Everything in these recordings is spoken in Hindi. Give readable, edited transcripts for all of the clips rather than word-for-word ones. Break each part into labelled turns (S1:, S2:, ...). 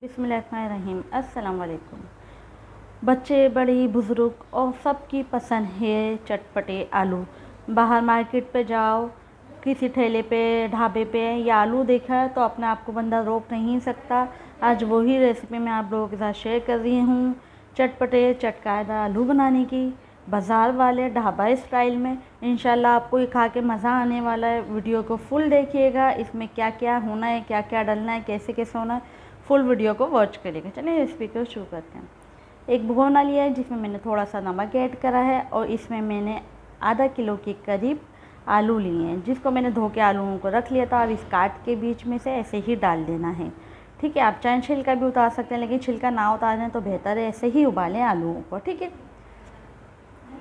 S1: बिस्मिल्लाहिर्रहमानिर्रहीम। अस्सलाम वालेकुम। बच्चे बड़ी बुज़ुर्ग और सबकी पसंद है चटपटे आलू। बाहर मार्केट पे जाओ, किसी ठेले पे ढाबे पे या आलू देखा तो अपने आप को बंदा रोक नहीं सकता। आज वही रेसिपी मैं आप लोगों के साथ शेयर कर रही हूँ, चटपटे चटकारेदार आलू बनाने की, बाज़ार वाले ढाबा स्टाइल में। इंशाल्लाह आपको ये खा के मज़ा आने वाला है। वीडियो को फुल देखिएगा, इसमें क्या क्या होना है, क्या क्या डालना है, कैसे कैसे होना है, फुल वीडियो को वॉच करिएगा। चलिए रेसिपी को शुरू करते हैं। एक भगोना लिया है जिसमें मैंने थोड़ा सा नमक ऐड करा है और इसमें मैंने आधा किलो के करीब आलू लिए हैं, जिसको मैंने धो के आलूओं को रख लिया था। अब इस काट के बीच में से ऐसे ही डाल देना है, ठीक है। आप चाहे छिलका भी उतार सकते हैं, लेकिन छिलका ना उतारें तो बेहतर है, ऐसे ही उबालें आलूओं को, ठीक है।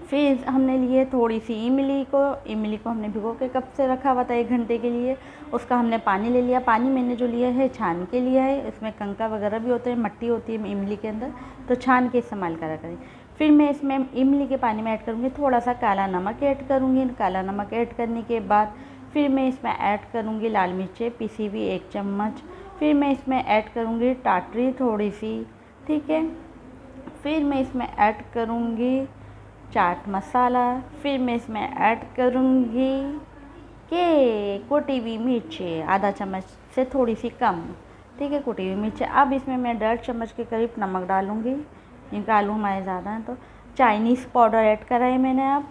S1: फिर हमने लिए थोड़ी सी इमली को हमने भिगो के कब से रखा हुआ था 1 घंटे के लिए। उसका हमने पानी ले लिया। पानी मैंने जो लिया है छान के लिया है, इसमें कंका वगैरह भी होते हैं, मट्टी होती है इमली के अंदर, तो छान के इस्तेमाल करा करें। फिर मैं इसमें इमली के पानी में ऐड करूँगी थोड़ा सा काला नमक ऐड करूँगी। काला नमक ऐड करने के बाद फिर मैं इसमें ऐड करूँगी लाल मिर्चें पिसी हुई 1 चम्मच। फिर मैं इसमें ऐड करूँगी टाटरी थोड़ी सी, ठीक है। फिर मैं इसमें ऐड करूँगी चाट मसाला। फिर मैं इसमें ऐड करूँगी के कुटी हुई मिर्चें, आधा चम्मच से थोड़ी सी कम, ठीक है, कुटी हुई मिर्चें। अब इसमें मैं 1.5 चम्मच के करीब नमक डालूँगी, इनका आलू हमारे ज़्यादा हैं तो। चाइनीज़ पाउडर ऐड करा है मैंने अब,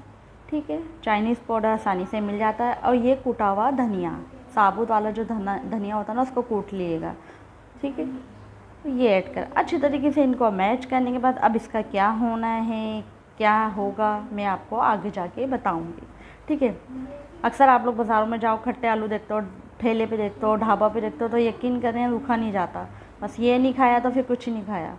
S1: ठीक है। चाइनीज़ पाउडर आसानी से मिल जाता है। और ये कूटा हुआ धनिया, साबुत वाला जो धनिया होता है ना, उसको कूट लीजिएगा, ठीक है। ये ऐड कर अच्छे तरीके से इनको मैच करने के बाद अब इसका क्या होना है, क्या होगा, मैं आपको आगे जाके बताऊंगी, ठीक है। अक्सर आप लोग बाज़ारों में जाओ, खट्टे आलू देखते हो, ठेले पे देखते हो, ढाबा पे देखते हो, तो यकीन करें रुका नहीं जाता। बस ये नहीं खाया तो फिर कुछ नहीं खाया।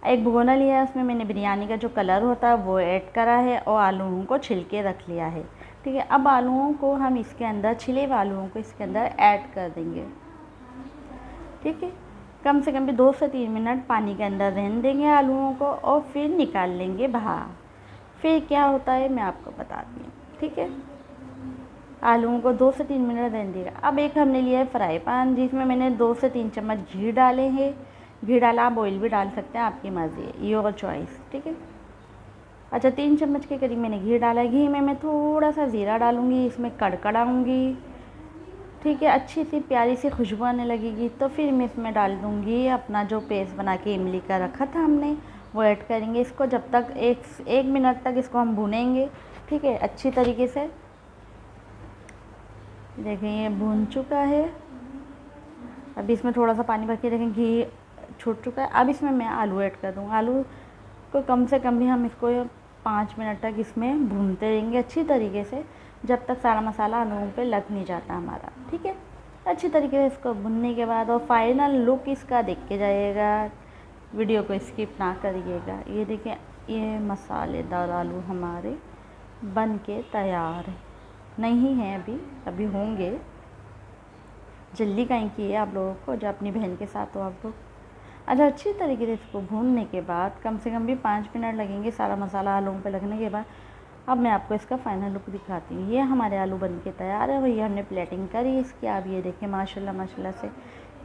S1: एक भगोना लिया है, उसमें मैंने बिरयानी का जो कलर होता है वो ऐड करा है और आलूओं को छिलके रख लिया है, ठीक है। अब आलूओं को हम इसके अंदर, छिले हुए आलूओं को इसके अंदर ऐड कर देंगे, ठीक है। कम से कम भी 2 से 3 मिनट पानी के अंदर रहने देंगे आलूओं को और फिर निकाल लेंगे बाहर। फिर क्या होता है मैं आपको बताती हूँ, ठीक है। आलूओं को 2 से 3 मिनट रहने देगा। अब एक हमने लिया है फ्राई पैन, जिसमें मैंने 2 से 3 चम्मच घी डाले हैं। घी डाला, आप ऑयल भी डाल सकते हैं, आपकी मर्ज़ी है, योर चॉइस, ठीक है। अच्छा, 3 चम्मच के करीब मैंने घी डाला है। घी में मैं थोड़ा सा ज़ीरा डालूँगी, इसमें कड़कड़ाऊँगी, ठीक है। अच्छी सी प्यारी सी खुशबू आने लगेगी तो फिर मैं इसमें डाल दूँगी अपना जो पेस्ट बना के इमली का रखा था हमने, वो ऐड करेंगे। इसको जब तक एक मिनट तक इसको हम भूनेंगे, ठीक है, अच्छी तरीके से। देखें ये भून चुका है। अब इसमें थोड़ा सा पानी भर के देखें घी छूट चुका है। अब इसमें मैं आलू ऐड कर दूँगा। आलू को कम से कम भी हम इसको 5 मिनट तक इसमें भूनते रहेंगे अच्छी तरीके से, जब तक सारा मसाला आलूओं पे लग नहीं जाता हमारा, ठीक है। अच्छी तरीके से इसको भुनने के बाद और फाइनल लुक इसका देख के जाइएगा, वीडियो को स्किप ना करिएगा। ये देखें, ये मसालेदार आलू हमारे बन के तैयार नहीं हैं, अभी होंगे। जल्दी कहीं की है आप लोगों को, जो अपनी बहन के साथ हो आप लोग। अच्छा, अच्छी तरीके से इसको भूनने के बाद कम से कम भी 5 मिनट लगेंगे सारा मसाला आलूओं पे लगने के बाद। अब मैं आपको इसका फाइनल लुक दिखाती हूँ। ये हमारे आलू बन के तैयार है और ये हमने प्लेटिंग करी इसकी। आप ये देखें, माशाल्लाह माशाल्लाह से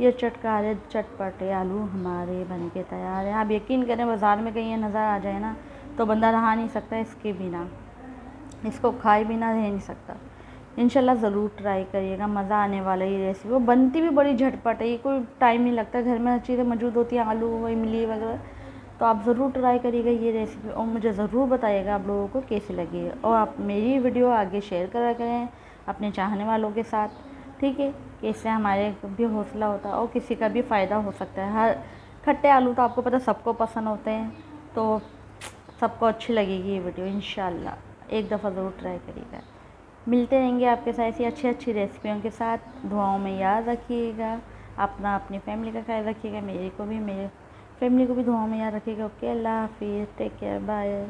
S1: ये चटकारे चटपटे आलू हमारे बन के तैयार हैं। आप यकीन करें, बाज़ार में कहीं ये नज़र आ जाए ना तो बंदा रहा नहीं सकता इसके बिना, इसको खाए बिना रह नहीं सकता। इंशाल्लाह ज़रूर ट्राई करिएगा, मज़ा आने वाला ये रेसिपी। वो बनती भी बड़ी झटपट है, ये कोई टाइम नहीं लगता, घर में हर चीज़ें मौजूद होती हैं, आलू इमली वगैरह। तो आप ज़रूर ट्राई करिएगा ये रेसिपी और मुझे ज़रूर बताइएगा आप लोगों को कैसी लगी है। और आप मेरी वीडियो आगे शेयर करा करें अपने चाहने वालों के साथ, ठीक है, कि इससे हमारे भी हौसला होता है और किसी का भी फ़ायदा हो सकता है। हर खट्टे आलू तो आपको पता सबको पसंद होते हैं, तो सबको अच्छी लगेगी ये वीडियो इंशाल्लाह। एक दफ़ा ज़रूर ट्राई करिएगा। मिलते रहेंगे आपके साथ ऐसी अच्छी अच्छी रेसिपियों के साथ। दुआओं में याद रखिएगा, अपनी फैमिली का ख्याल रखिएगा, मेरे फैमिली को भी दुआओं में याद रखिएगा। ओके, अल्लाह हाफिज़, टेक केयर, बाय।